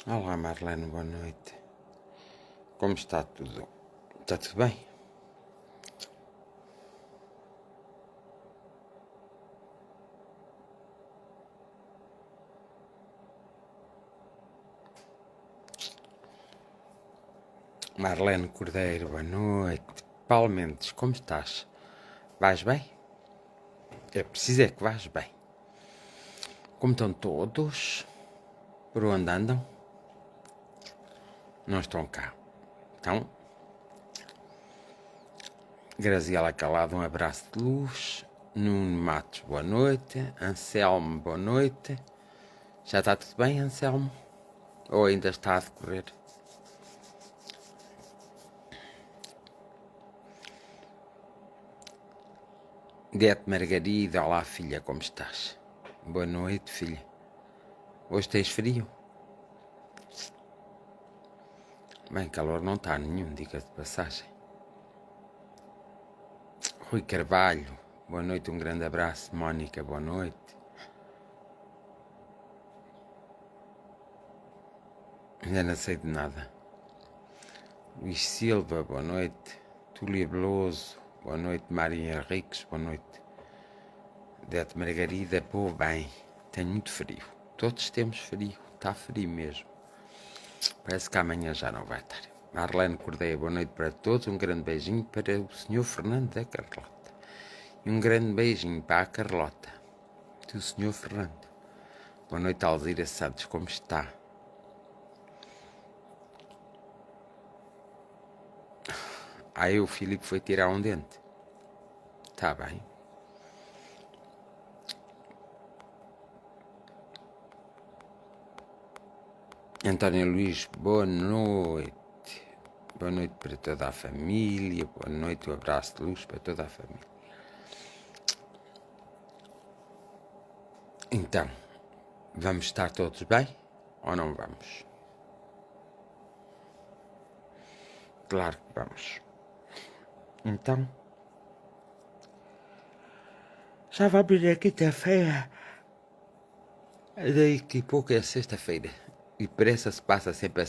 Olá Marlene, boa noite. Como está tudo? Está tudo bem? Marlene Cordeiro, boa noite. Paulo Mendes, como estás? Vais bem? É preciso é que vais bem. Como estão todos? Por onde andam? Não estão cá. Então, Graziela Calado, um abraço de luz. Nuno Matos, boa noite. Anselmo, boa noite. Já está tudo bem, Anselmo? Ou ainda está a decorrer? Dete Margarida, olá filha, como estás? Boa noite, filha. Hoje tens frio? Bem, calor não está nenhum, diga-se de passagem. Rui Carvalho, boa noite, um grande abraço. Mónica, boa noite. Ainda não sei de nada. Luís Silva, boa noite. Túlia Veloso, boa noite. Maria Henriques, boa noite. Dete Margarida, pô, bem, tenho muito frio. Todos temos frio, está frio mesmo. Parece que amanhã já não vai estar. Marlene Cordeia, boa noite para todos. Um grande beijinho para o Sr. Fernando da Carlota. E um grande beijinho para a Carlota do Sr. Fernando. Boa noite, Alzira Santos, como está? Aí o Filipe foi tirar um dente. Está bem. António Luís, boa noite. Boa noite para toda a família. Boa noite, um abraço de luz para toda a família. Então, vamos estar todos bem ou não vamos? Claro que vamos. Então, já vamos na quinta-feira. Daqui a pouco é sexta-feira. E pressa se passa sempre a...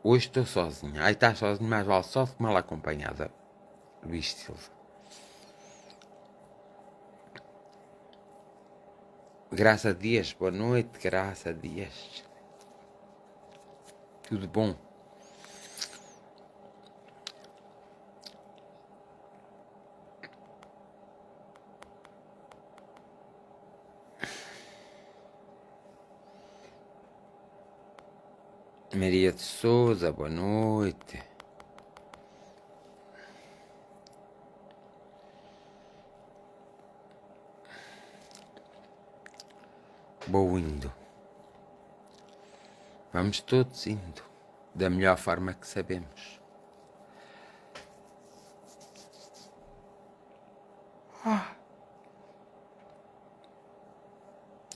Hoje estou sozinha. Aí está sozinha, mais vale só que mal acompanhada. Luís Silva. Graça Dias, boa noite, Graça Dias. Tudo bom? Maria de Souza, boa noite. Vou indo. Vamos todos indo. Da melhor forma que sabemos.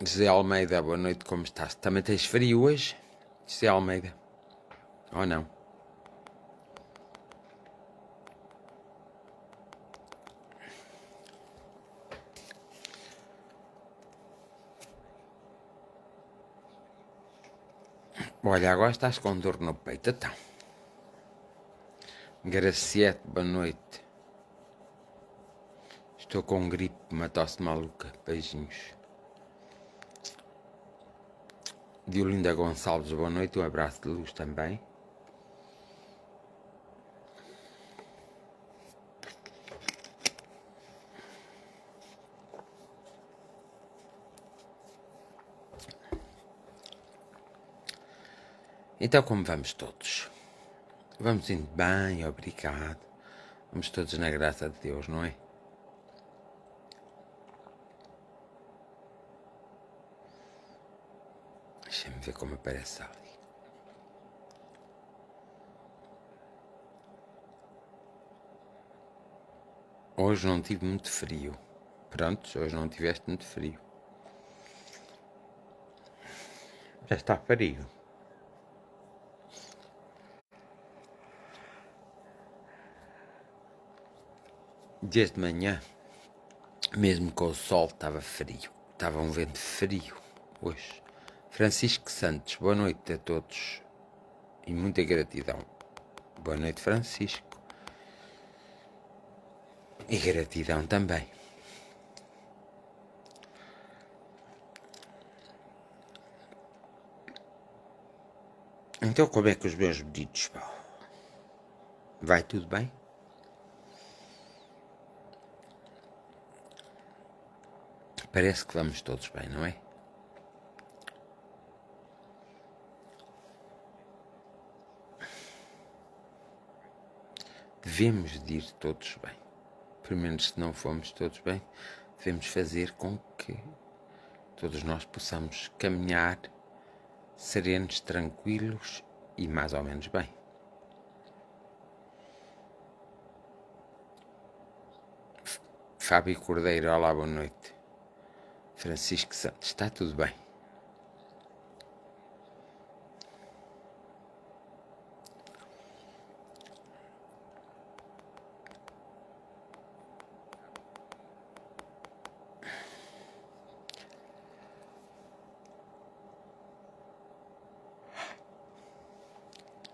José Almeida, boa noite, como estás? Também tens frio hoje? José Almeida. Ou não? Olha, agora estás com dor no peito, então. Graciete, boa noite. Estou com gripe, uma tosse maluca. Beijinhos. Diolinda Gonçalves, boa noite. Um abraço de luz também. Então, como vamos todos? Vamos indo bem, obrigado. Vamos todos na graça de Deus, não é? Deixa-me ver como aparece ali. Hoje não tive muito frio. Prontos, hoje não tiveste muito frio. Já está frio. Desde manhã, mesmo com o sol, estava frio. Estava um vento frio hoje. Francisco Santos, boa noite a todos e muita gratidão. Boa noite, Francisco. E gratidão também. Então, como é que os meus medidos vão? Vai tudo bem? Parece que vamos todos bem, não é? Devemos de ir todos bem. Pelo menos se não formos todos bem, devemos fazer com que todos nós possamos caminhar serenos, tranquilos e mais ou menos bem. Fábio Cordeiro, olá, boa noite. Francisco Santos, está tudo bem?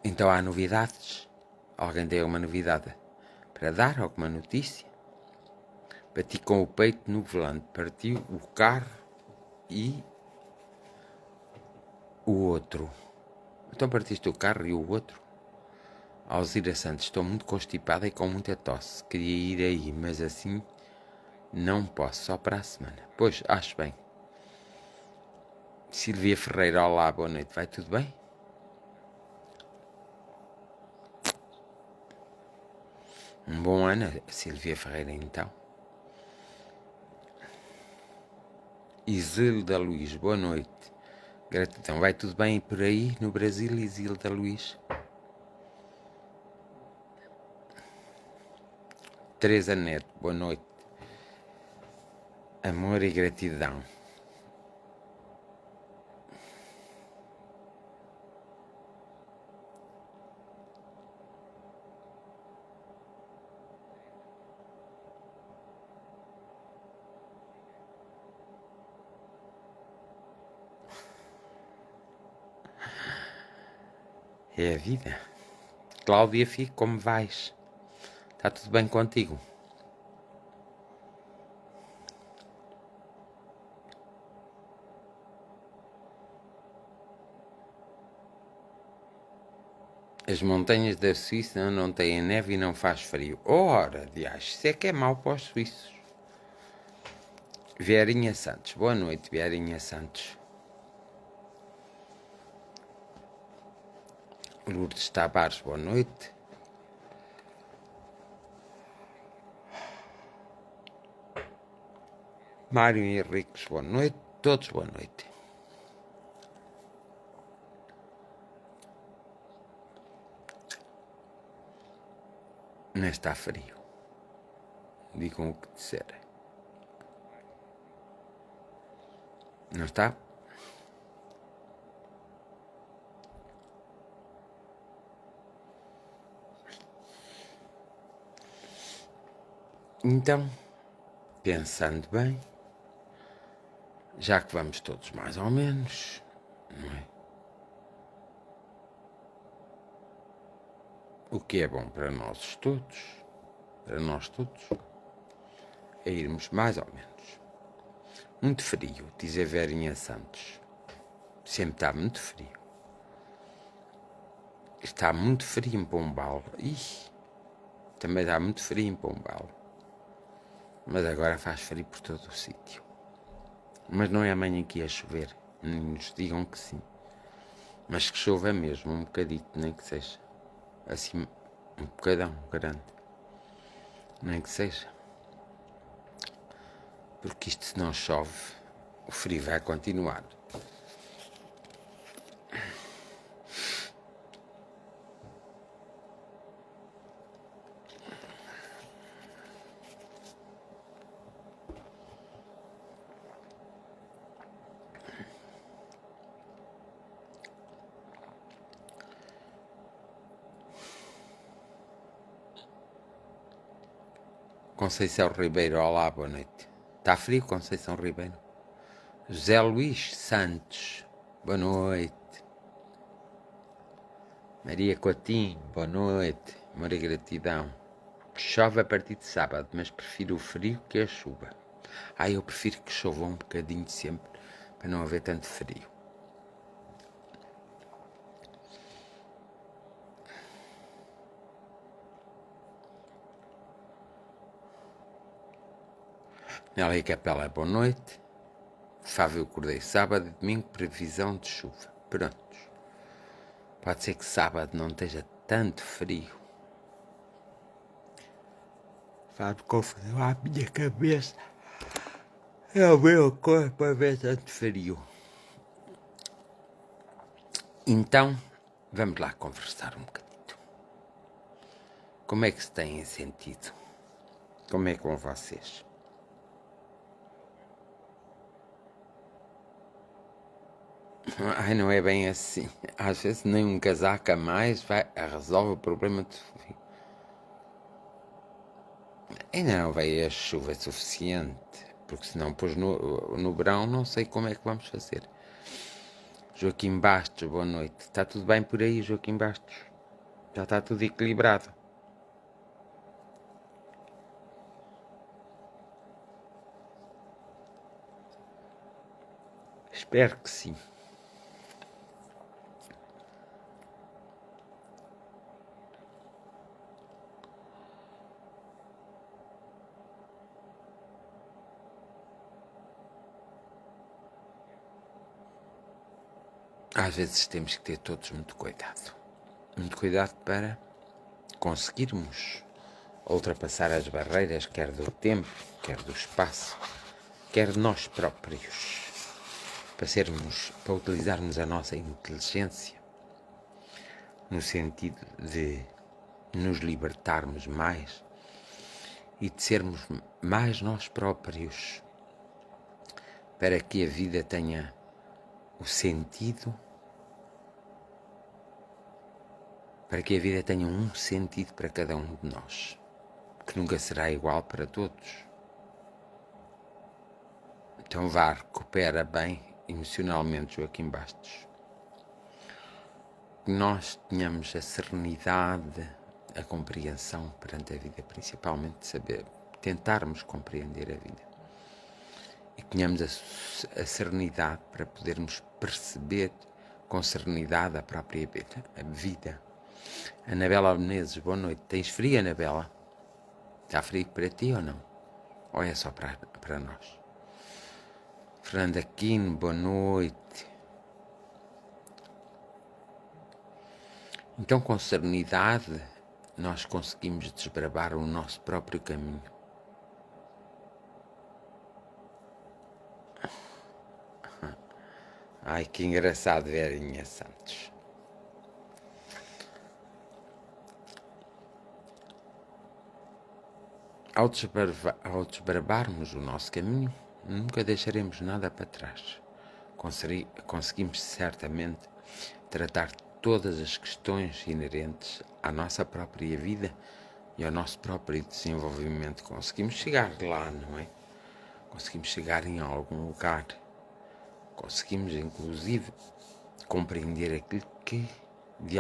Então há novidades? Alguém tem uma novidade para dar? Alguma notícia? Bati com o peito no volante, partiu o carro e o outro. Então partiste o carro e o outro? Alzira Santos, estou muito constipada e com muita tosse. Queria ir aí, mas assim não posso, só para a semana. Pois, acho bem. Silvia Ferreira, olá, boa noite, vai tudo bem? Um bom ano, Silvia Ferreira, então. Isilda Luís, boa noite. Gratidão, vai tudo bem por aí no Brasil, Isilda Luís? Teresa Neto, boa noite. Amor e gratidão. É a vida. Cláudia Fico, como vais? Está tudo bem contigo? As montanhas da Suíça não têm neve e não faz frio. Ora, diacho, isso é que é mau para os suíços. Vierinha Santos, boa noite, Vierinha Santos. Lourdes Tavares, boa noite. Mário Henriques, boa noite. Todos, boa noite. Não está frio. Digam o que disserem. Não está? Então, pensando bem, já que vamos todos mais ou menos, não é? O que é bom para nós todos, é irmos mais ou menos. Muito frio, diz a Verinha Santos. Sempre está muito frio. Está muito frio em Pombal. Ih, também está muito frio em Pombal. Mas agora faz frio por todo o sítio. Mas não é amanhã que ia chover. Nos digam que sim. Mas que chova mesmo, um bocadito, nem que seja. Assim, um bocadão grande. Nem que seja. Porque isto, se não chove, o frio vai continuar. Conceição Ribeiro, olá, boa noite. Está frio, Conceição Ribeiro? José Luís Santos, boa noite. Maria Coutinho, boa noite. Maria Gratidão. Chove a partir de sábado, mas prefiro o frio que a chuva. Eu prefiro que chova um bocadinho sempre, para não haver tanto frio. Nélia Capela, boa noite. Fábio Cordeiro, sábado e domingo, previsão de chuva. Prontos. Pode ser que sábado não esteja tanto frio. Fábio confusão à minha cabeça. É o meu corpo a ver tanto frio. Então, vamos lá conversar um bocadinho. Como é que se têm sentido? Como é com vocês? Não é bem assim. Às vezes nem um casaco a mais resolve o problema de frio. Ainda não veio a chuva suficiente, porque senão depois no verão não sei como é que vamos fazer. Joaquim Bastos, boa noite. Está tudo bem por aí, Joaquim Bastos? Já está tudo equilibrado? Espero que sim. Às vezes temos que ter todos muito cuidado. Muito cuidado para conseguirmos ultrapassar as barreiras, quer do tempo, quer do espaço, quer de nós próprios, para utilizarmos a nossa inteligência no sentido de nos libertarmos mais e de sermos mais nós próprios, para que a vida tenha o sentido, para que a vida tenha um sentido para cada um de nós, que nunca será igual para todos. Então vá, recupera bem emocionalmente, Joaquim Bastos. Que nós tenhamos a serenidade, a compreensão perante a vida, principalmente saber, tentarmos compreender a vida. E que tenhamos a serenidade para podermos perceber com serenidade a própria vida. Anabela Menezes, boa noite. Tens frio, Anabela? Está frio para ti ou não? Ou é só para nós? Fernanda Aquino, boa noite. Então, com serenidade, nós conseguimos desbravar o nosso próprio caminho. Ai, que engraçado, Verinha Santos. Ao desbravarmos o nosso caminho, nunca deixaremos nada para trás. Conseguimos certamente tratar todas as questões inerentes à nossa própria vida e ao nosso próprio desenvolvimento. Conseguimos chegar lá, não é? Conseguimos chegar em algum lugar. Conseguimos, inclusive, compreender aquilo que de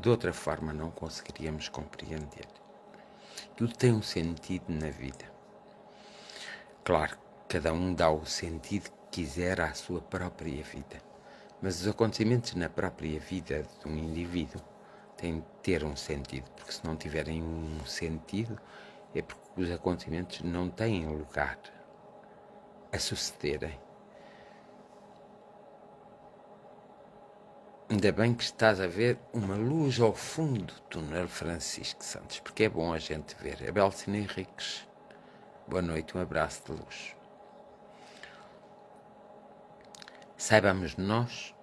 outra forma não conseguiríamos compreender. Tudo tem um sentido na vida. Claro, cada um dá o sentido que quiser à sua própria vida. Mas os acontecimentos na própria vida de um indivíduo têm de ter um sentido, porque se não tiverem um sentido, é porque os acontecimentos não têm lugar a sucederem. Ainda bem que estás a ver uma luz ao fundo do túnel, Francisco Santos, porque é bom a gente ver. Abelcina Henriques, boa noite, um abraço de luz. Saibamos nós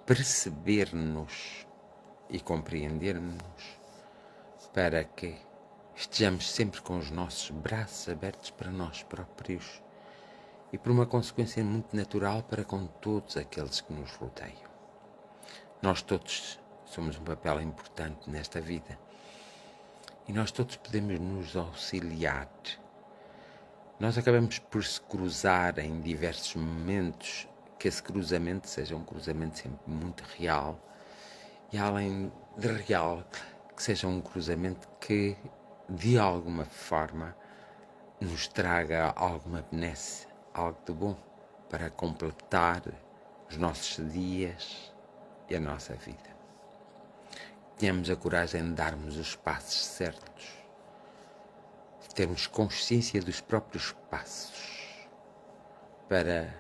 perceber-nos e compreender-nos para que estejamos sempre com os nossos braços abertos para nós próprios e por uma consequência muito natural para com todos aqueles que nos rodeiam. Nós todos somos um papel importante nesta vida e nós todos podemos nos auxiliar. Nós acabamos por se cruzar em diversos momentos, que esse cruzamento seja um cruzamento sempre muito real e, além de real, que seja um cruzamento que de alguma forma nos traga alguma benesse, algo de bom para completar os nossos dias e a nossa vida. Tenhamos a coragem de darmos os passos certos, de termos consciência dos próprios passos, para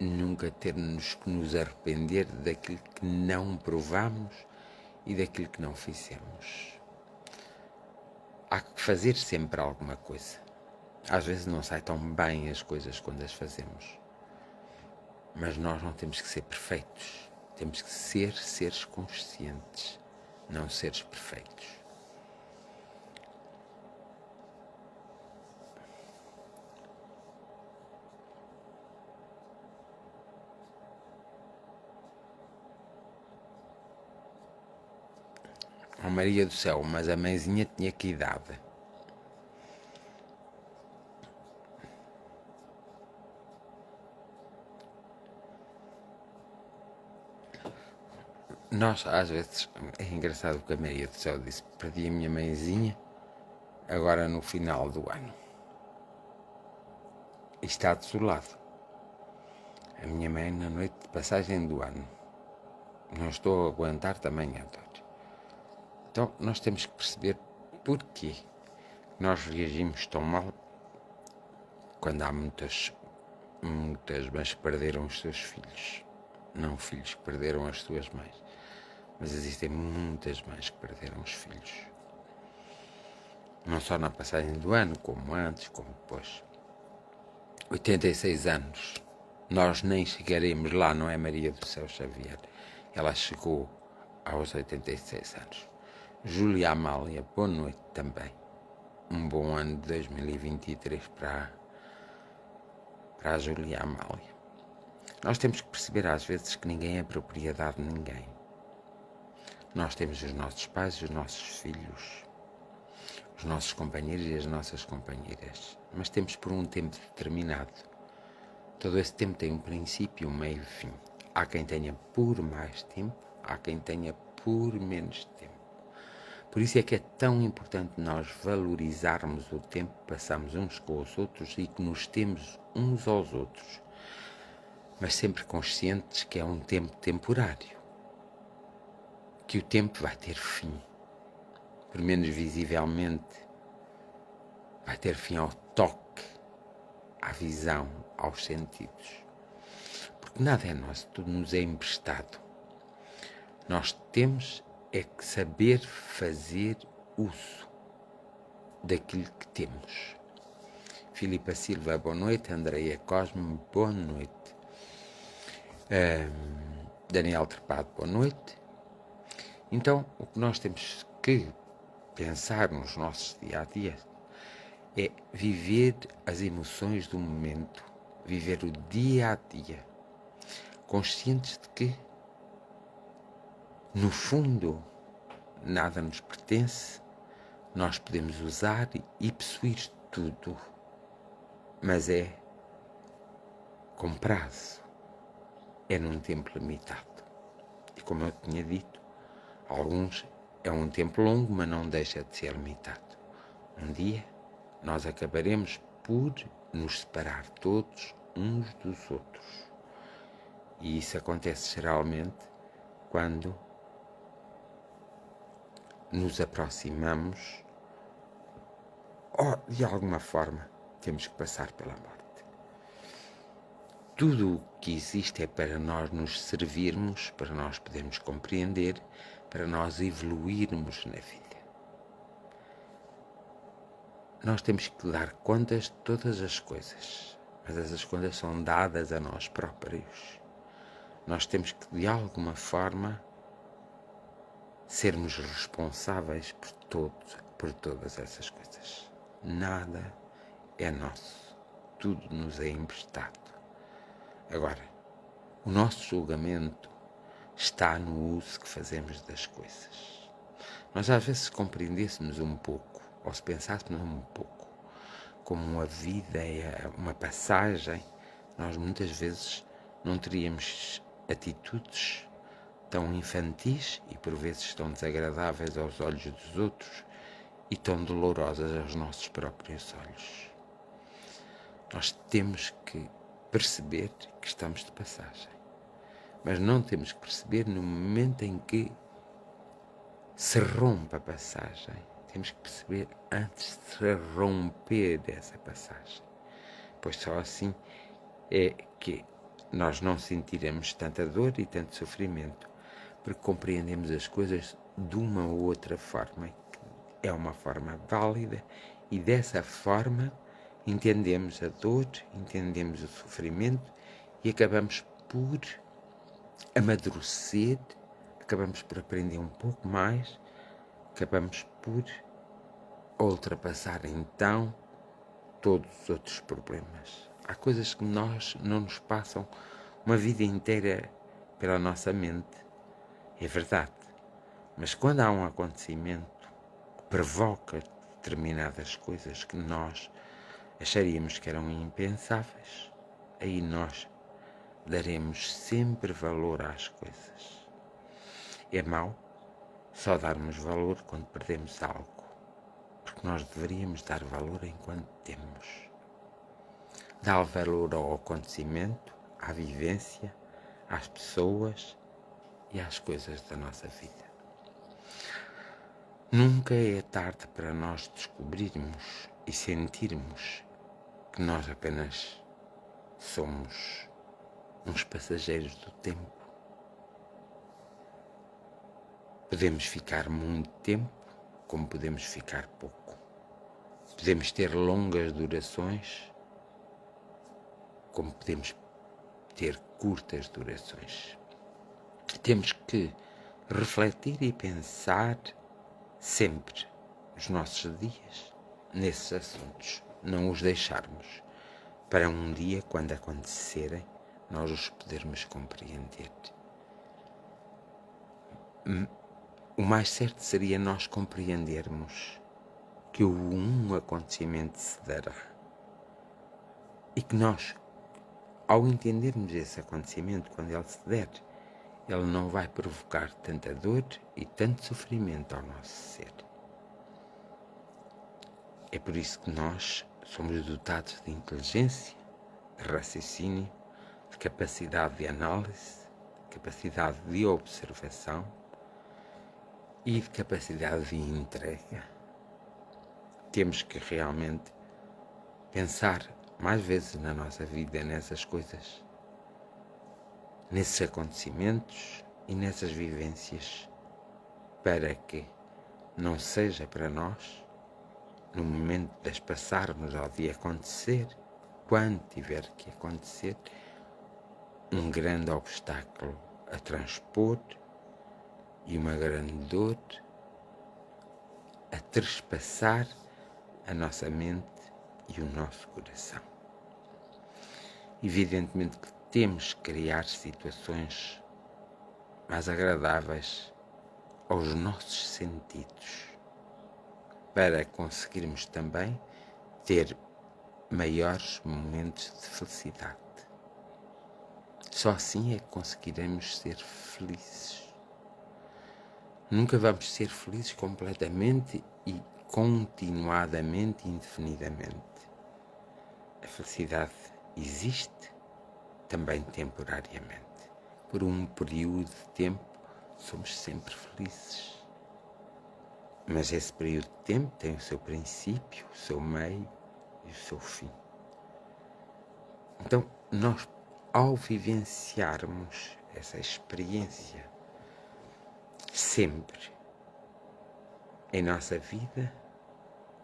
nunca termos que nos arrepender daquilo que não provamos e daquilo que não fizemos. Há que fazer sempre alguma coisa. Às vezes não sai tão bem as coisas quando as fazemos, mas nós não temos que ser perfeitos. Temos que ser seres conscientes, não seres perfeitos. Oh, Maria do céu, mas a mãezinha tinha que idade? Nós, às vezes, é engraçado o que a Maria do céu disse. Perdi a minha mãezinha agora no final do ano. E está desolado. A minha mãe na noite de passagem do ano. Não estou a aguentar também a dor. Então, nós temos que perceber porquê nós reagimos tão mal quando há muitas mães que perderam os seus filhos. Não filhos que perderam as suas mães, mas existem muitas mães que perderam os filhos. Não só na passagem do ano, como antes, como depois. 86 anos. Nós nem chegaremos lá, não é, Maria do Céu Xavier? Ela chegou aos 86 anos. Júlia Amália, boa noite também. Um bom ano de 2023 para a Júlia Amália. Nós temos que perceber às vezes que ninguém é propriedade de ninguém. Nós temos os nossos pais, os nossos filhos, os nossos companheiros e as nossas companheiras, mas temos por um tempo determinado. Todo esse tempo tem um princípio, um meio e fim. Há quem tenha por mais tempo, há quem tenha por menos tempo. Por isso é que é tão importante nós valorizarmos o tempo que passamos uns com os outros e que nos temos uns aos outros, mas sempre conscientes que é um tempo temporário, que o tempo vai ter fim, por menos visivelmente, vai ter fim ao toque, à visão, aos sentidos, porque nada é nosso, tudo nos é emprestado. Nós temos é que saber fazer uso daquilo que temos. Filipa Silva, boa noite. Andreia Cosme, boa noite. Daniel Trepado, boa noite. Então, o que nós temos que pensar nos nossos dia-a-dia é viver as emoções do momento, viver o dia-a-dia, conscientes de que, no fundo, nada nos pertence, nós podemos usar e possuir tudo, mas é com prazo, é num tempo limitado. E como eu tinha dito, alguns é um tempo longo, mas não deixa de ser limitado. Um dia nós acabaremos por nos separar todos uns dos outros. E isso acontece geralmente quando nos aproximamos ou, de alguma forma, temos que passar pela morte. tudo o que existe é para nós nos servirmos, para nós podermos compreender, para nós evoluirmos na vida. Nós temos que dar contas de todas as coisas, mas essas contas são dadas a nós próprios. Nós temos que, de alguma forma, sermos responsáveis por todas essas coisas. Nada é nosso, tudo nos é emprestado. Agora, o nosso julgamento está no uso que fazemos das coisas. Nós às vezes, se compreendêssemos um pouco, ou se pensássemos um pouco, como a vida é uma passagem, nós muitas vezes não teríamos atitudes tão infantis e por vezes tão desagradáveis aos olhos dos outros e tão dolorosas aos nossos próprios olhos. Nós temos que perceber que estamos de passagem, mas não temos que perceber no momento em que se rompe a passagem. Temos que perceber antes de se romper essa passagem, pois só assim é que nós não sentiremos tanta dor e tanto sofrimento, porque compreendemos as coisas de uma ou outra forma, que é uma forma válida, e dessa forma entendemos a dor, entendemos o sofrimento e acabamos por amadurecer, acabamos por aprender um pouco mais, acabamos por ultrapassar então todos os outros problemas. Há coisas que nós não nos passam uma vida inteira pela nossa mente, é verdade, mas quando há um acontecimento que provoca determinadas coisas que nós acharíamos que eram impensáveis, aí nós daremos sempre valor às coisas. É mau só darmos valor quando perdemos algo, porque nós deveríamos dar valor enquanto temos. Dar valor ao acontecimento, à vivência, às pessoas e às coisas da nossa vida. Nunca é tarde para nós descobrirmos e sentirmos que nós apenas somos uns passageiros do tempo. Podemos ficar muito tempo, como podemos ficar pouco. Podemos ter longas durações, como podemos ter curtas durações. Temos que refletir e pensar sempre nos nossos dias nesses assuntos, não os deixarmos para um dia, quando acontecerem, nós os podermos compreender. O mais certo seria nós compreendermos que um acontecimento se dará e que nós, ao entendermos esse acontecimento, quando ele se der, ele não vai provocar tanta dor e tanto sofrimento ao nosso ser. É por isso que nós somos dotados de inteligência, de raciocínio, de capacidade de análise, de capacidade de observação e de capacidade de entrega. Temos que realmente pensar mais vezes na nossa vida, nessas coisas, nesses acontecimentos e nessas vivências, para que não seja para nós, no momento de as passarmos ao de acontecer, quando tiver que acontecer, um grande obstáculo a transpor e uma grande dor a trespassar a nossa mente e o nosso coração. Evidentemente que temos que criar situações mais agradáveis aos nossos sentidos, para conseguirmos também ter maiores momentos de felicidade. Só assim é que conseguiremos ser felizes. Nunca vamos ser felizes completamente e continuadamente e indefinidamente. A felicidade existe também temporariamente. Por um período de tempo somos sempre felizes. Mas esse período de tempo tem o seu princípio, o seu meio e o seu fim. Então, nós ao vivenciarmos essa experiência sempre em nossa vida,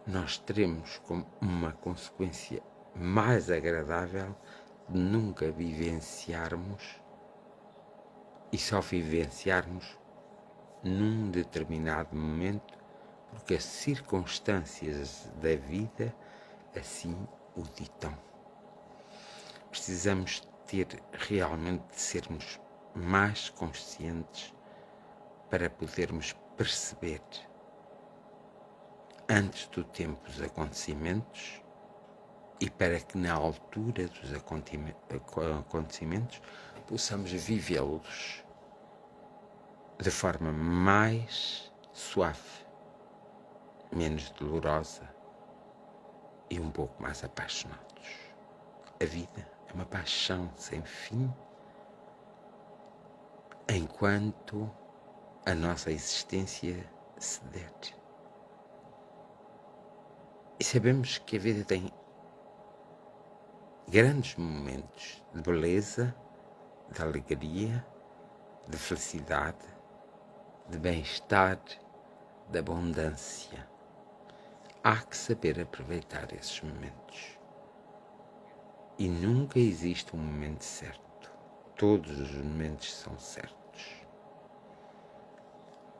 nós teremos como uma consequência mais agradável de nunca vivenciarmos e só vivenciarmos num determinado momento, porque as circunstâncias da vida assim o ditam. Precisamos ter realmente de sermos mais conscientes para podermos perceber antes do tempo os acontecimentos e para que na altura dos acontecimentos possamos vivê-los de forma mais suave, menos dolorosa e um pouco mais apaixonados. A vida é uma paixão sem fim enquanto a nossa existência se der. E sabemos que a vida tem grandes momentos de beleza, de alegria, de felicidade, de bem-estar, de abundância. Há que saber aproveitar esses momentos. E nunca existe um momento certo. Todos os momentos são certos.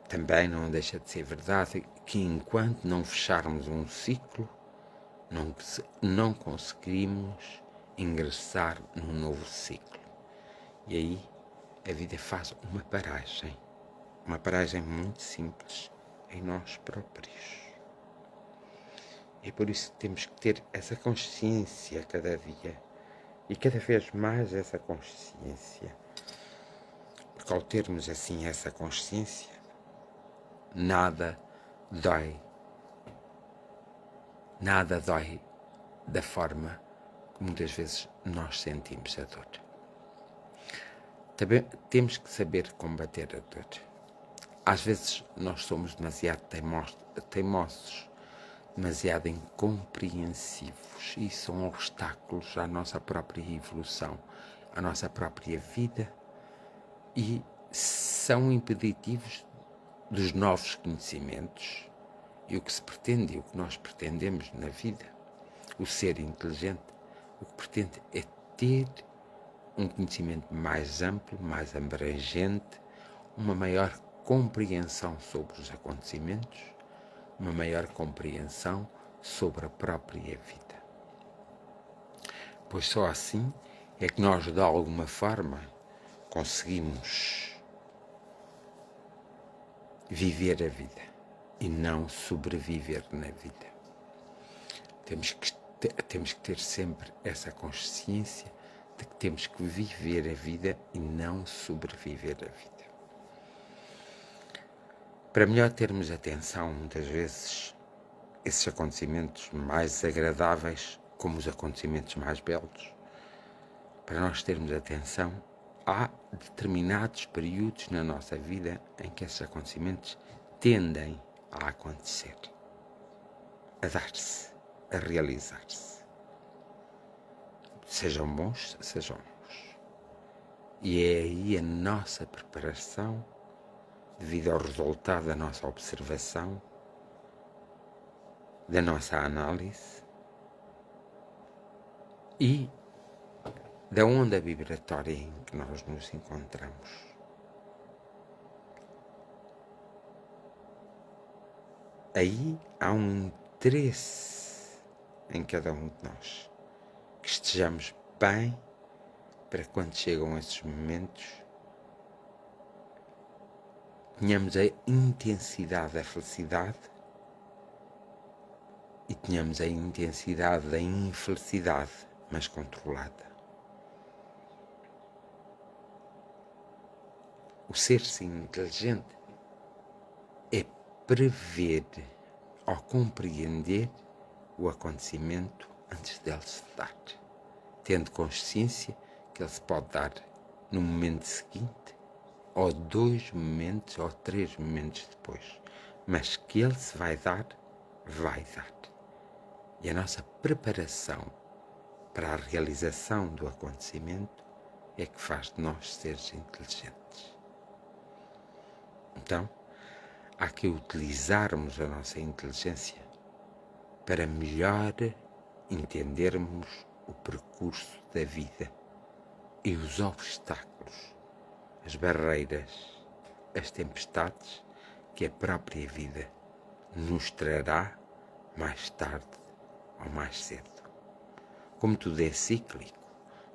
Também não deixa de ser verdade que enquanto não fecharmos um ciclo, não conseguimos ingressar num novo ciclo. E aí a vida faz uma paragem muito simples em nós próprios. E por isso temos que ter essa consciência cada dia e cada vez mais essa consciência. Porque ao termos assim essa consciência, nada dói da forma que muitas vezes nós sentimos a dor. Também temos que saber combater a dor. Às vezes nós somos demasiado teimosos, demasiado incompreensivos e são obstáculos à nossa própria evolução, à nossa própria vida e são impeditivos dos novos conhecimentos e o que se pretende e o que nós pretendemos na vida. O ser inteligente, o que pretende é ter um conhecimento mais amplo, mais abrangente, uma maior compreensão sobre os acontecimentos, uma maior compreensão sobre a própria vida. Pois só assim é que nós, de alguma forma, conseguimos viver a vida e não sobreviver na vida. Temos que ter sempre essa consciência de que temos que viver a vida e não sobreviver a vida. Para melhor termos atenção, muitas vezes, esses acontecimentos mais agradáveis, como os acontecimentos mais belos, para nós termos atenção, há determinados períodos na nossa vida em que esses acontecimentos tendem a acontecer, a dar-se, a realizar-se. Sejam bons, sejam maus. E é aí a nossa preparação, devido ao resultado da nossa observação, da nossa análise e da onda vibratória em que nós nos encontramos. Aí há um interesse em cada um de nós, que estejamos bem para quando chegam esses momentos, tenhamos a intensidade da felicidade e tenhamos a intensidade da infelicidade, mas controlada. O ser-se inteligente é prever ou compreender o acontecimento antes dele se dar, tendo consciência que ele se pode dar no momento seguinte, ou 2 momentos, ou 3 momentos depois, mas que ele se vai dar, vai dar. E a nossa preparação para a realização do acontecimento é que faz de nós seres inteligentes. Então, há que utilizarmos a nossa inteligência para melhor entendermos o percurso da vida e os obstáculos, as barreiras, as tempestades que a própria vida nos trará mais tarde ou mais cedo. Como tudo é cíclico,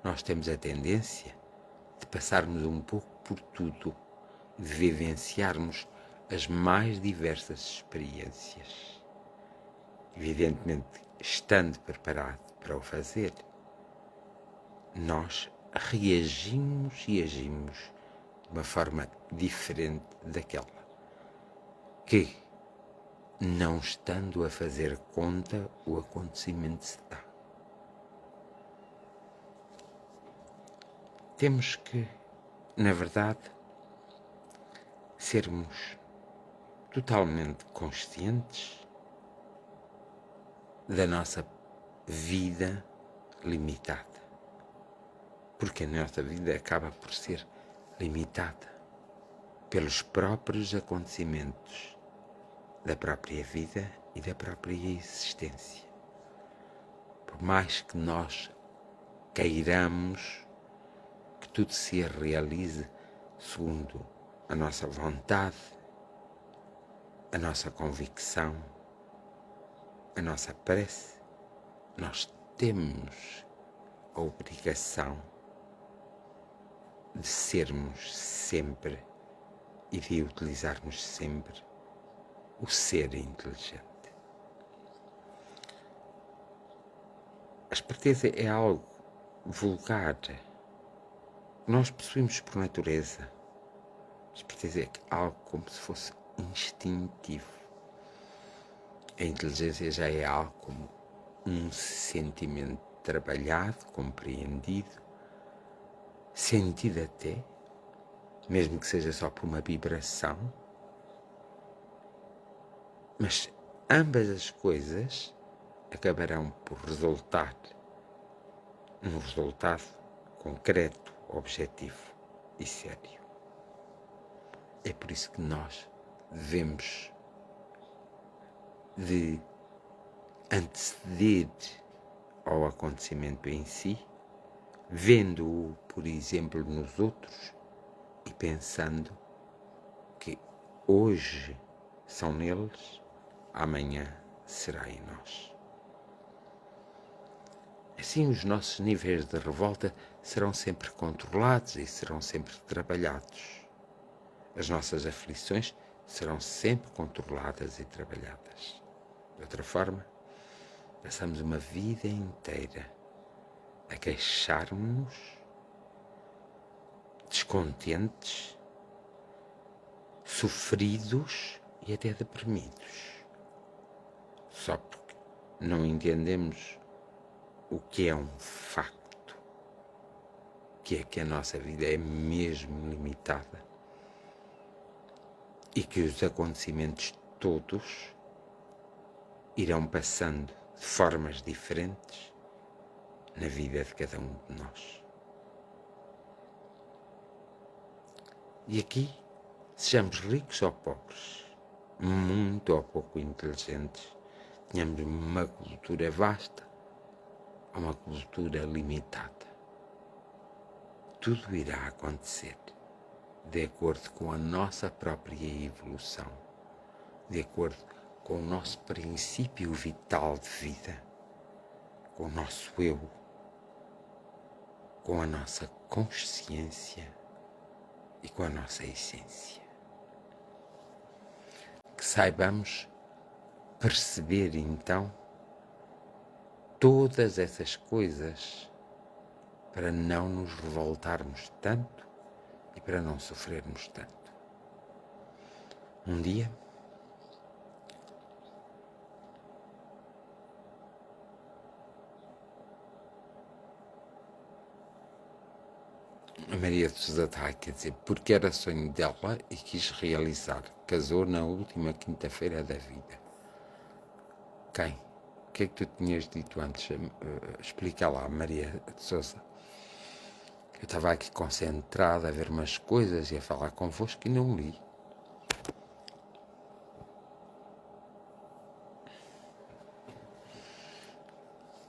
nós temos a tendência de passarmos um pouco por tudo e de vivenciarmos as mais diversas experiências. Evidentemente, estando preparado para o fazer, nós reagimos e agimos de uma forma diferente daquela que, não estando a fazer conta, o acontecimento se dá. Temos que, na verdade, sermos totalmente conscientes da nossa vida limitada. Porque a nossa vida acaba por ser limitada pelos próprios acontecimentos da própria vida e da própria existência. Por mais que nós queiramos que tudo se realize segundo a nossa vontade, a nossa convicção, a nossa prece, nós temos a obrigação de sermos sempre e de utilizarmos sempre o ser inteligente. A esperteza é algo vulgar que nós possuímos por natureza. A esperteza é algo como se fosse instintivo. A inteligência já é algo como um sentimento trabalhado, compreendido, sentido até, mesmo que seja só por uma vibração. Mas ambas as coisas acabarão por resultar num resultado concreto, objetivo e sério. É por isso que nós devemos de anteceder ao acontecimento em si, vendo-o, por exemplo, nos outros e pensando que hoje são neles, amanhã será em nós. Assim, os nossos níveis de revolta serão sempre controlados e serão sempre trabalhados. As nossas aflições serão sempre controladas e trabalhadas. De outra forma, passamos uma vida inteira a queixar-nos, descontentes, sofridos e até deprimidos, só porque não entendemos o que é um facto, que é que a nossa vida é mesmo limitada e que os acontecimentos todos irão passando de formas diferentes na vida de cada um de nós. E aqui, sejamos ricos ou pobres, muito ou pouco inteligentes, tenhamos uma cultura vasta ou uma cultura limitada. Tudo irá acontecer de acordo com a nossa própria evolução, de acordo com o nosso princípio vital de vida, com o nosso eu, com a nossa consciência e com a nossa essência. Que saibamos perceber então todas essas coisas para não nos revoltarmos tanto e para não sofrermos tanto. Um dia, a Maria de Sousa está, quer dizer, porque era sonho dela e quis realizar. Casou na última quinta-feira da vida. Quem? O que é que tu tinhas dito antes? Explica lá, Maria de Sousa. Eu estava aqui concentrado a ver umas coisas e a falar convosco e não li.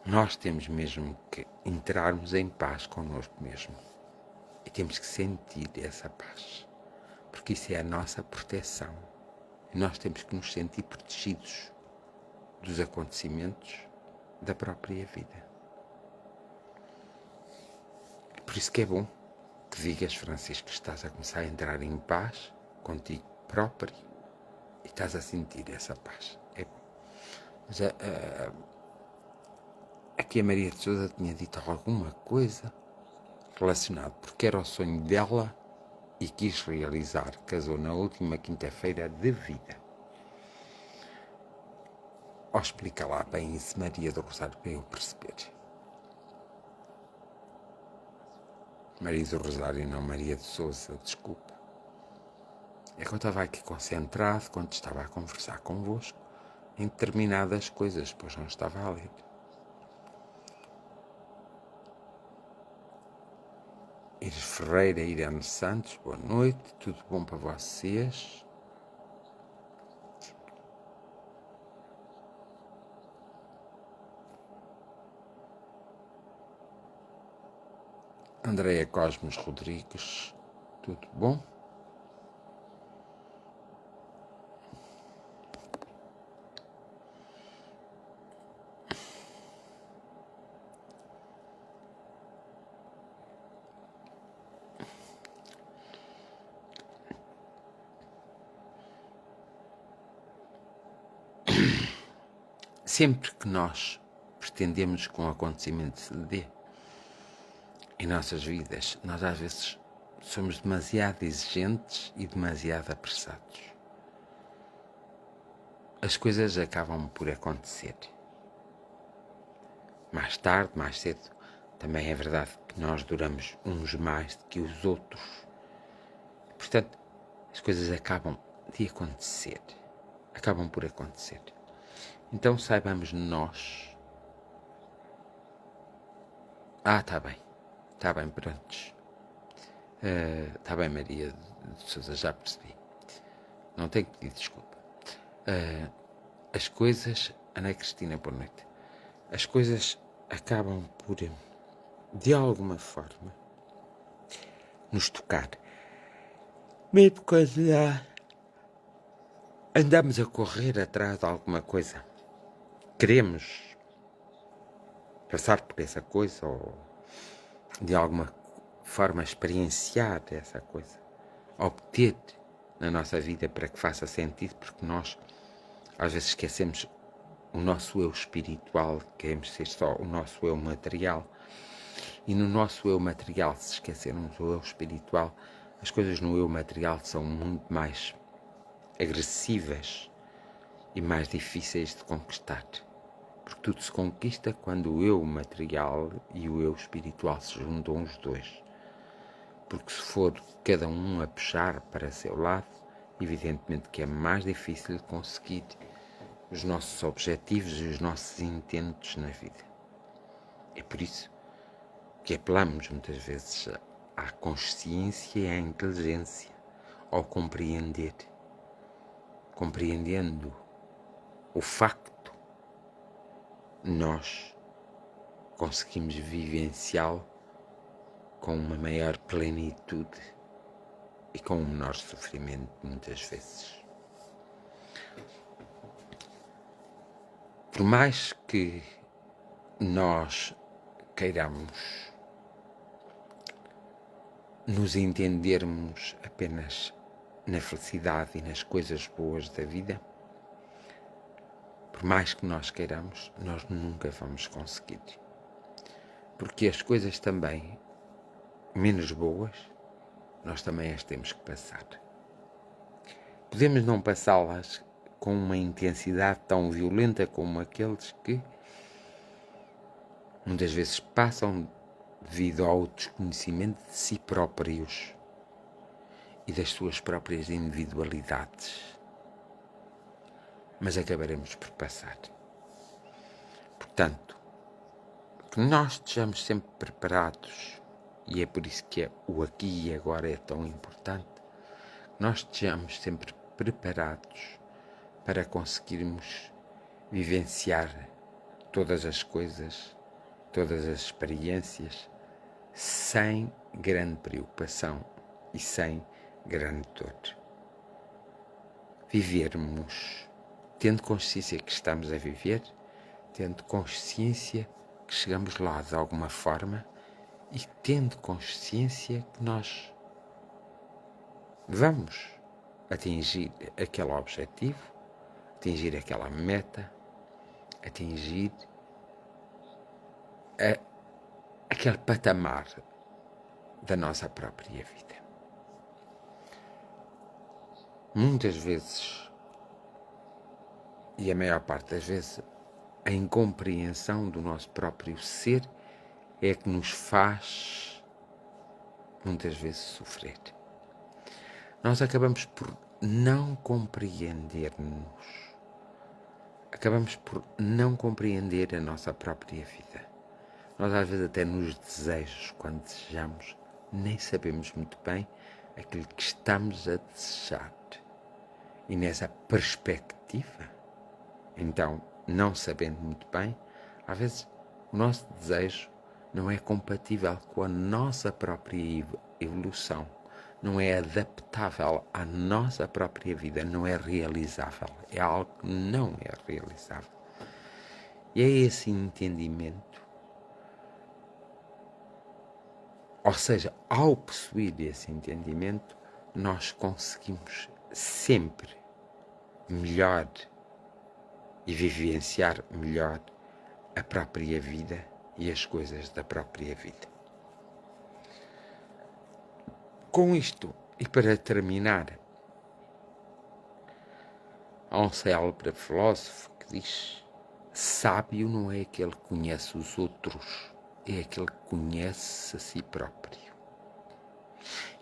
Nós temos mesmo que entrarmos em paz connosco mesmo. E temos que sentir essa paz. Porque isso é a nossa proteção. E nós temos que nos sentir protegidos dos acontecimentos da própria vida. Por isso que é bom que digas, Francisco, que estás a começar a entrar em paz contigo próprio e estás a sentir essa paz. É bom. Mas aqui a Maria de Sousa tinha dito alguma coisa relacionada, porque era o sonho dela e quis realizar. Casou na última quinta-feira de vida. Ó, explica lá bem isso, Maria do Rosário, para eu perceber. Maria do Rosário, não Maria de Sousa, desculpa. É que eu estava aqui concentrado quando estava a conversar convosco em determinadas coisas, pois não estava a ler. Iris Ferreira, Irene Santos, boa noite, tudo bom para vocês? Andréia Cosmos Rodrigues, tudo bom? Sempre que nós pretendemos que um acontecimento se dê em nossas vidas, nós às vezes somos demasiado exigentes e demasiado apressados. As coisas acabam por acontecer. Mais tarde, mais cedo. Também é verdade que nós duramos uns mais do que os outros. Portanto, as coisas acabam de acontecer. Acabam por acontecer. Então saibamos nós. Está bem, prontos. Está bem, Maria de Sousa, já percebi. Não tenho que pedir desculpa. As coisas, Ana Cristina, boa noite. As coisas acabam por, de alguma forma, nos tocar. Mesmo quando andamos a correr atrás de alguma coisa, queremos passar por essa coisa ou de alguma forma experienciar essa coisa, obter na nossa vida para que faça sentido, porque nós às vezes esquecemos o nosso eu espiritual, queremos ser só o nosso eu material, e no nosso eu material, se esquecermos o eu espiritual, as coisas no eu material são muito mais agressivas e mais difíceis de conquistar. Porque tudo se conquista quando o eu material e o eu espiritual se juntam os dois. Porque se for cada um a puxar para seu lado, evidentemente que é mais difícil conseguir os nossos objetivos e os nossos intentos na vida. É por isso que apelamos muitas vezes à consciência e à inteligência ao compreender. Compreendendo o facto, nós conseguimos vivenciá-lo com uma maior plenitude e com um menor sofrimento, muitas vezes. Por mais que nós queiramos nos entendermos apenas na felicidade e nas coisas boas da vida, por mais que nós queiramos, nós nunca vamos conseguir. Porque as coisas também menos boas, nós também as temos que passar. Podemos não passá-las com uma intensidade tão violenta como aqueles que muitas vezes passam devido ao desconhecimento de si próprios e das suas próprias individualidades. Mas acabaremos por passar. Portanto, que nós estejamos sempre preparados e é por isso que o aqui e agora é tão importante, nós estejamos sempre preparados para conseguirmos vivenciar todas as coisas, todas as experiências, sem grande preocupação e sem grande dor. Vivermos tendo consciência que estamos a viver, tendo consciência que chegamos lá de alguma forma e tendo consciência que nós vamos atingir aquele objetivo, atingir aquela meta, atingir aquele patamar da nossa própria vida. Muitas vezes, e a maior parte das vezes, a incompreensão do nosso próprio ser é que nos faz, muitas vezes, sofrer. Nós acabamos por não compreender-nos. Acabamos por não compreender a nossa própria vida. Nós às vezes até nos desejos, quando desejamos, nem sabemos muito bem aquilo que estamos a desejar. E nessa perspectiva, então, não sabendo muito bem, às vezes o nosso desejo não é compatível com a nossa própria evolução, não é adaptável à nossa própria vida, não é realizável, é algo que não é realizável. E é esse entendimento, ou seja, ao possuir esse entendimento, nós conseguimos sempre melhor e vivenciar melhor a própria vida e as coisas da própria vida. Com isto, e para terminar, há um célebre filósofo que diz: sábio não é aquele que conhece os outros, é aquele que conhece a si próprio.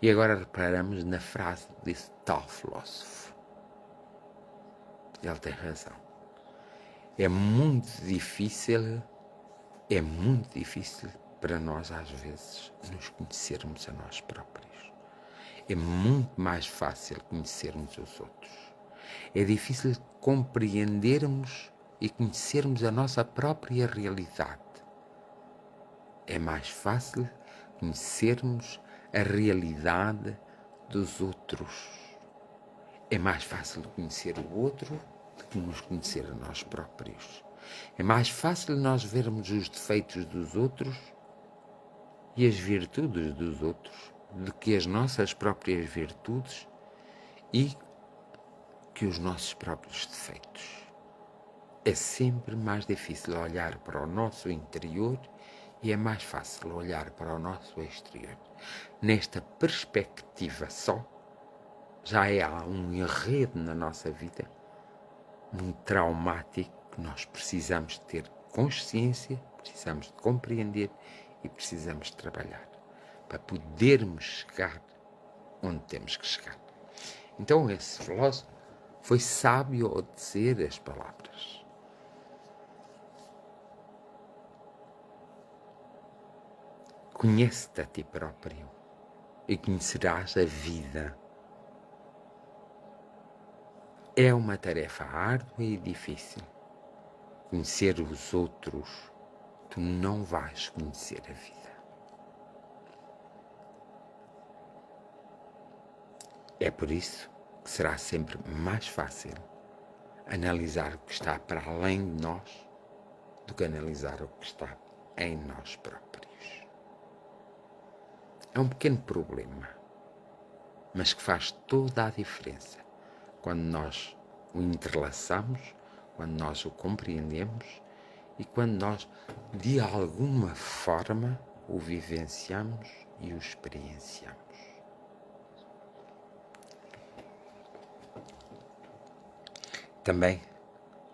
E agora reparamos na frase desse tal filósofo. Ele tem razão. É muito difícil para nós, às vezes, nos conhecermos a nós próprios. É muito mais fácil conhecermos os outros. É difícil compreendermos e conhecermos a nossa própria realidade. É mais fácil conhecermos a realidade dos outros. É mais fácil conhecer o outro do que nos conhecer a nós próprios. É mais fácil nós vermos os defeitos dos outros e as virtudes dos outros do que as nossas próprias virtudes e que os nossos próprios defeitos. É sempre mais difícil olhar para o nosso interior e é mais fácil olhar para o nosso exterior. Nesta perspectiva só, já há um enredo na nossa vida, muito traumático, que nós precisamos ter consciência, precisamos de compreender e precisamos de trabalhar para podermos chegar onde temos que chegar. Então esse filósofo foi sábio ao dizer as palavras: conhece-te a ti próprio e conhecerás a vida. É uma tarefa árdua e difícil. Conhecer os outros, tu não vais conhecer a vida. É por isso que será sempre mais fácil analisar o que está para além de nós do que analisar o que está em nós próprios. É um pequeno problema, mas que faz toda a diferença quando nós o entrelaçamos, quando nós o compreendemos e quando nós, de alguma forma, o vivenciamos e o experienciamos. Também,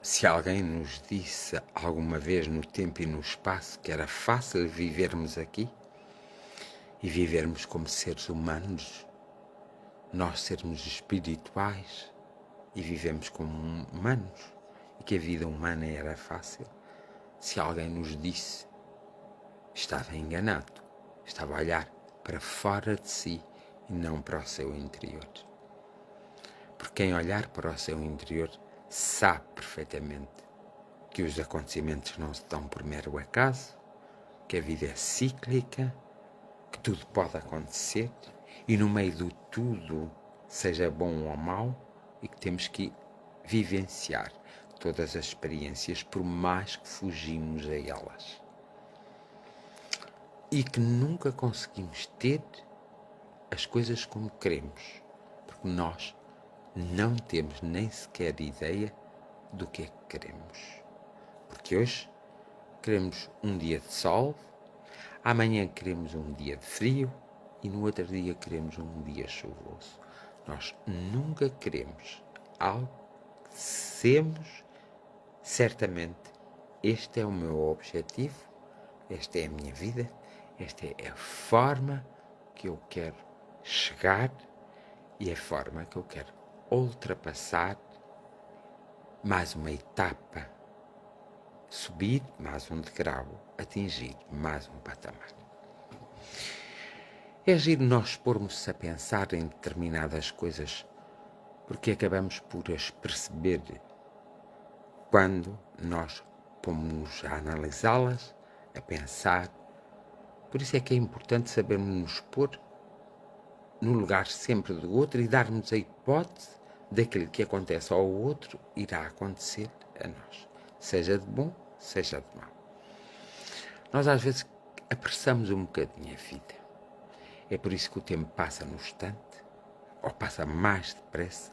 se alguém nos disse alguma vez no tempo e no espaço que era fácil vivermos aqui e vivermos como seres humanos, nós sermos espirituais e vivemos como humanos e que a vida humana era fácil, se alguém nos disse, estava enganado, estava a olhar para fora de si e não para o seu interior. Porque quem olhar para o seu interior sabe perfeitamente que os acontecimentos não se dão por mero acaso, que a vida é cíclica, que tudo pode acontecer e no meio do tudo, seja bom ou mau, e que temos que vivenciar todas as experiências por mais que fugimos a elas. E que nunca conseguimos ter as coisas como queremos, porque nós não temos nem sequer ideia do que é que queremos. Porque hoje queremos um dia de sol, amanhã queremos um dia de frio e no outro dia queremos um dia chuvoso. Nós nunca queremos algo que dissemos certamente este é o meu objetivo, esta é a minha vida, esta é a forma que eu quero chegar e a forma que eu quero ultrapassar mais uma etapa, subir mais um degrau, atingir mais um patamar. É giro nós pormos a pensar em determinadas coisas porque acabamos por as perceber quando nós pomos a analisá-las, a pensar. Por isso é que é importante sabermos nos pôr no lugar sempre do outro e darmos a hipótese daquilo que acontece ao outro irá acontecer a nós, seja de bom, seja de mau. Nós às vezes apressamos um bocadinho a vida. É por isso que o tempo passa no instante, ou passa mais depressa.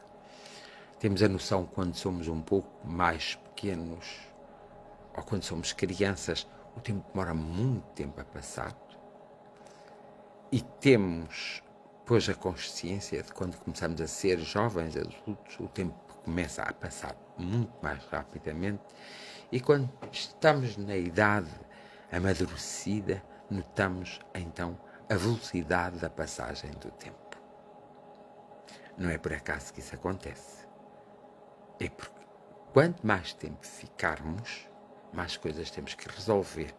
Temos a noção quando somos um pouco mais pequenos, ou quando somos crianças, o tempo demora muito tempo a passar. E temos, pois, a consciência de quando começamos a ser jovens, adultos, o tempo começa a passar muito mais rapidamente. E quando estamos na idade amadurecida, notamos então a velocidade da passagem do tempo. Não é por acaso que isso acontece. É porque quanto mais tempo ficarmos, mais coisas temos que resolver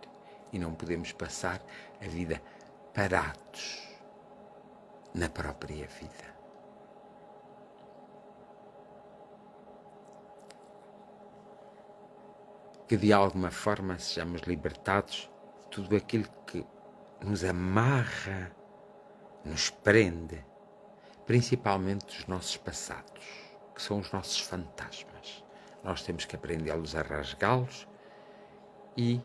e não podemos passar a vida parados na própria vida. Que de alguma forma sejamos libertados de tudo aquilo que nos amarra, nos prende, principalmente dos nossos passados, que são os nossos fantasmas. Nós temos que aprendê-los a rasgá-los e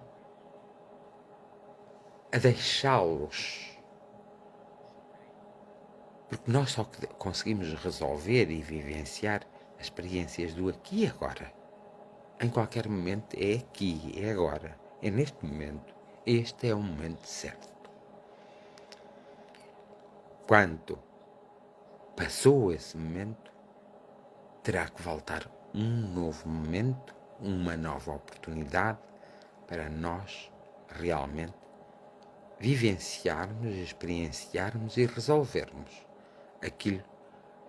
a deixá-los. Porque nós só conseguimos resolver e vivenciar as experiências do aqui e agora. Em qualquer momento é aqui, é agora, é neste momento. Este é o momento certo. Quando passou esse momento, terá que voltar um novo momento, uma nova oportunidade para nós realmente vivenciarmos, experienciarmos e resolvermos aquilo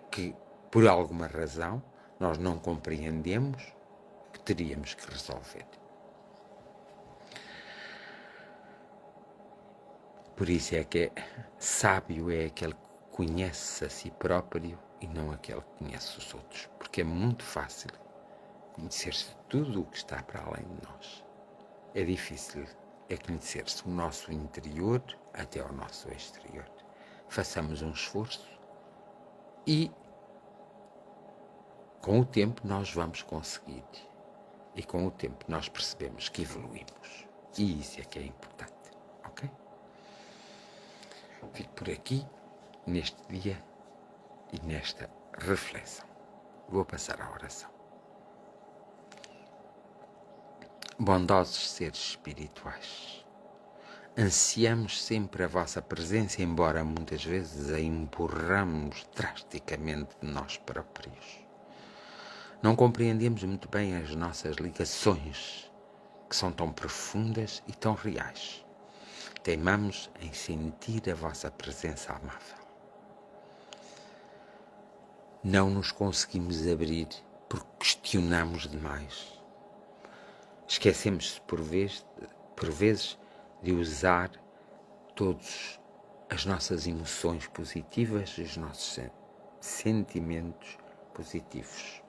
que, por alguma razão, nós não compreendemos que teríamos que resolver. Por isso é que sábio é aquele que conhece a si próprio e não aquele que conhece os outros, porque é muito fácil conhecer-se tudo o que está para além de nós. É difícil conhecer-se o nosso interior até ao nosso exterior. Façamos um esforço e com o tempo nós vamos conseguir. E com o tempo nós percebemos que evoluímos. E isso é que é importante, ok? Fico por aqui, neste dia e nesta reflexão. Vou passar à oração. Bondosos seres espirituais, ansiamos sempre a vossa presença, embora muitas vezes a empurramos drasticamente de nós próprios. Não compreendemos muito bem as nossas ligações, que são tão profundas e tão reais. Teimamos em sentir a vossa presença amável. Não nos conseguimos abrir porque questionamos demais. Esquecemos-se por vezes de usar todas as nossas emoções positivas, os nossos sentimentos positivos.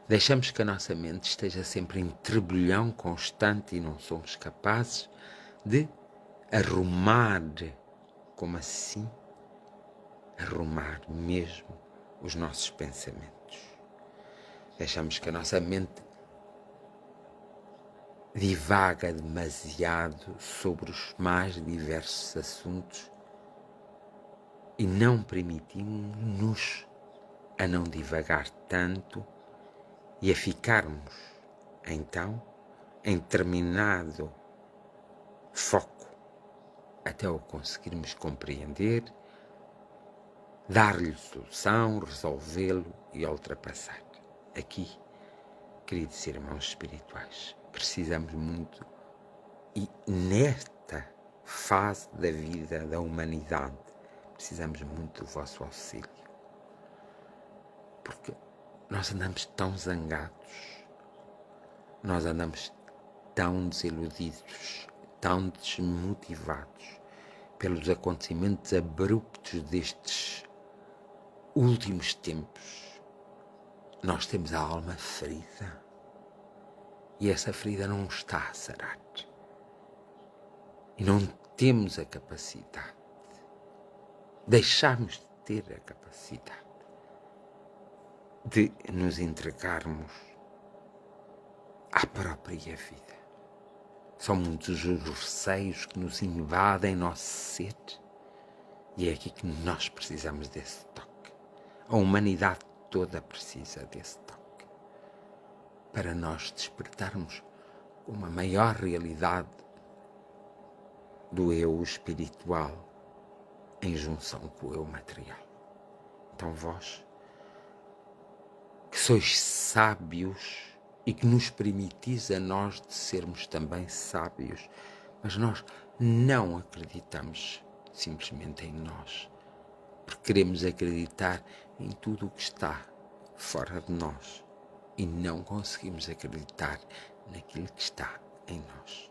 Deixamos que a nossa mente esteja sempre em turbilhão constante e não somos capazes de arrumar, como assim? Arrumar mesmo os nossos pensamentos. Deixamos que a nossa mente divaga demasiado sobre os mais diversos assuntos e não permitimos-nos a não divagar tanto e a ficarmos, então, em determinado foco até o conseguirmos compreender, dar-lhe solução, resolvê-lo e ultrapassar. Aqui, queridos irmãos espirituais, precisamos muito, e nesta fase da vida da humanidade, precisamos muito do vosso auxílio. Porque nós andamos tão zangados, nós andamos tão desiludidos, tão desmotivados pelos acontecimentos abruptos destes últimos tempos. Nós temos a alma ferida e essa ferida não está a sarar. E não temos a capacidade, deixamos de ter a capacidade de nos entregarmos à própria vida. São muitos os receios que nos invadem nosso ser e é aqui que nós precisamos desse toque. A humanidade toda precisa desse toque para nós despertarmos uma maior realidade do eu espiritual em junção com o eu material. Então vós, que sois sábios e que nos permitis a nós de sermos também sábios, mas nós não acreditamos simplesmente em nós, porque queremos acreditar em tudo o que está fora de nós e não conseguimos acreditar naquilo que está em nós.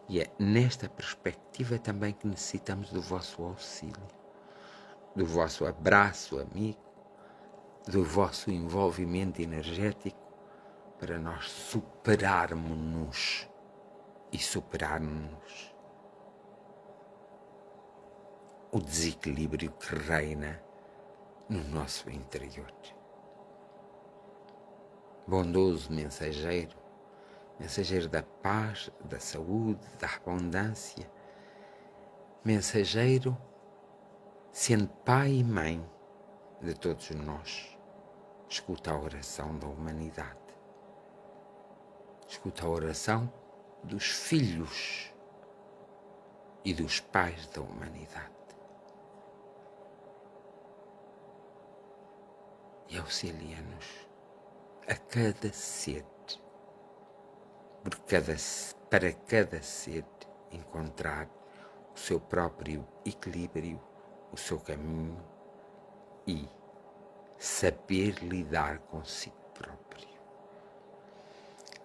E é nesta perspectiva também que necessitamos do vosso auxílio, do vosso abraço amigo, do vosso envolvimento energético para nós superarmos-nos e superarmos o desequilíbrio que reina no nosso interior. Bondoso mensageiro, mensageiro da paz, da saúde, da abundância, mensageiro sendo pai e mãe de todos nós, escuta a oração da humanidade, escuta a oração dos filhos e dos pais da humanidade e auxilia-nos a cada ser, para cada ser encontrar o seu próprio equilíbrio, o seu caminho e saber lidar consigo próprio.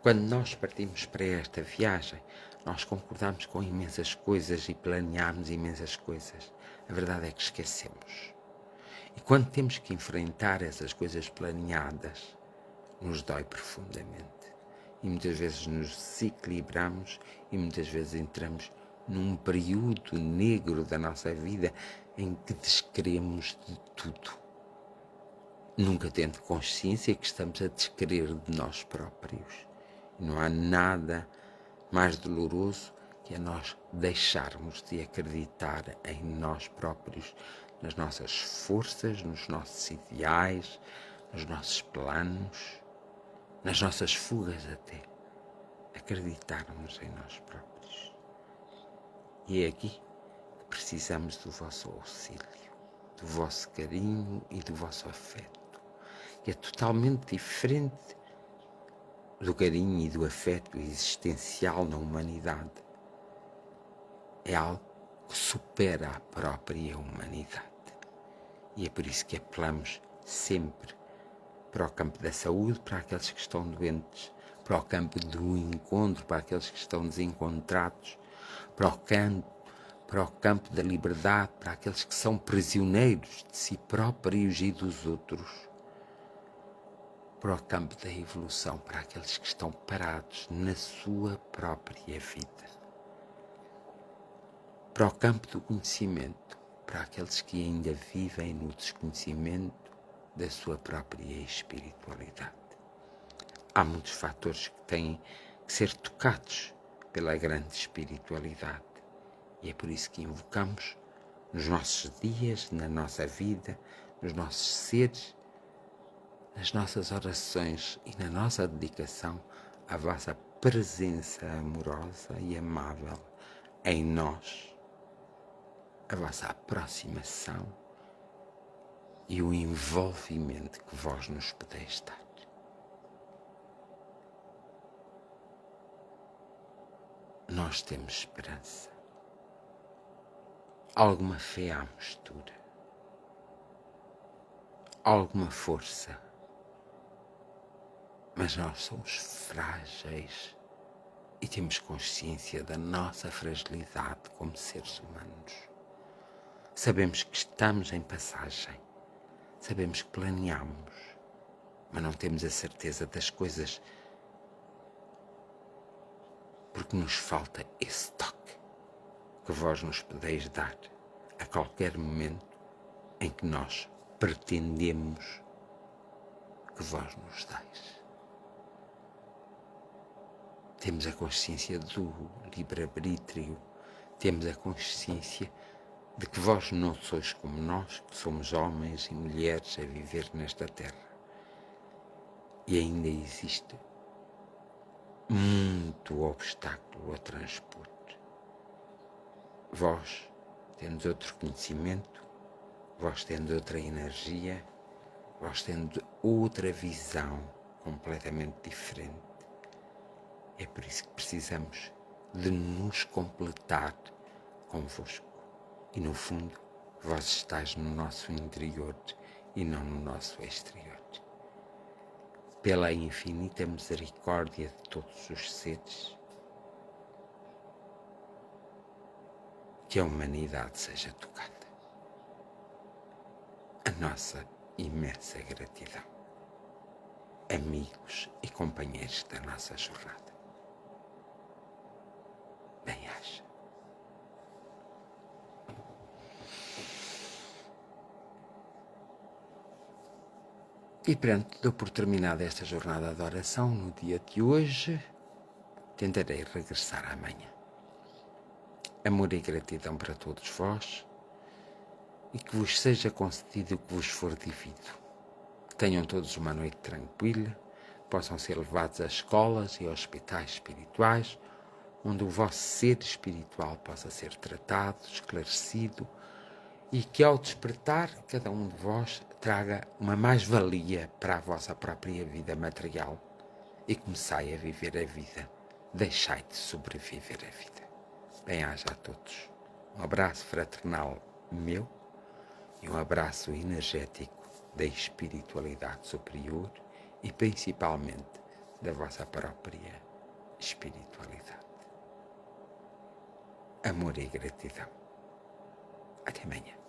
Quando nós partimos para esta viagem, nós concordamos com imensas coisas e planeamos imensas coisas. A verdade é que esquecemos. E quando temos que enfrentar essas coisas planeadas, nos dói profundamente. E muitas vezes nos desequilibramos e muitas vezes entramos num período negro da nossa vida em que descremos de tudo. Nunca tendo consciência que estamos a descrer de nós próprios. E não há nada mais doloroso que a nós deixarmos de acreditar em nós próprios, nas nossas forças, nos nossos ideais, nos nossos planos, nas nossas fugas até. Acreditarmos em nós próprios. E é aqui que precisamos do vosso auxílio, do vosso carinho e do vosso afeto. Que é totalmente diferente do carinho e do afeto existencial na humanidade. É algo que supera a própria humanidade. E é por isso que apelamos sempre para o campo da saúde, para aqueles que estão doentes, para o campo do encontro, para aqueles que estão desencontrados, para o campo para o campo da liberdade, para aqueles que são prisioneiros de si próprios e dos outros, para o campo da evolução, para aqueles que estão parados na sua própria vida, para o campo do conhecimento, para aqueles que ainda vivem no desconhecimento da sua própria espiritualidade. Há muitos fatores que têm que ser tocados pela grande espiritualidade e é por isso que invocamos nos nossos dias, na nossa vida, nos nossos seres, nas nossas orações e na nossa dedicação à vossa presença amorosa e amável em nós, a vossa aproximação e o envolvimento que vós nos podeis dar. Nós temos esperança, alguma fé à mistura, alguma força, mas nós somos frágeis e temos consciência da nossa fragilidade como seres humanos. Sabemos que estamos em passagem, sabemos que planeamos, mas não temos a certeza das coisas porque nos falta esse toque que vós nos podeis dar a qualquer momento em que nós pretendemos que vós nos dais. Temos a consciência do livre-arbítrio, temos a consciência de que vós não sois como nós, que somos homens e mulheres a viver nesta terra. E ainda existe muito obstáculo ao transpor. Vós tendo outro conhecimento, vós tendo outra energia, vós tendo outra visão completamente diferente. É por isso que precisamos de nos completar convosco. E no fundo, vós estáis no nosso interior e não no nosso exterior. Pela infinita misericórdia de todos os seres, que a humanidade seja tocada. A nossa imensa gratidão. Amigos e companheiros da nossa jornada. Bem-aja. E pronto, dou por terminada esta jornada de oração no dia de hoje. Tentarei regressar amanhã. Amor e gratidão para todos vós e que vos seja concedido o que vos for devido. Que tenham todos uma noite tranquila, possam ser levados a escolas e a hospitais espirituais, onde o vosso ser espiritual possa ser tratado, esclarecido e que ao despertar cada um de vós traga uma mais-valia para a vossa própria vida material e começai a viver a vida. Deixai de sobreviver a vida. Bem-aja a todos. Um abraço fraternal meu e um abraço energético da espiritualidade superior e principalmente da vossa própria espiritualidade. Amor e gratidão. Até amanhã.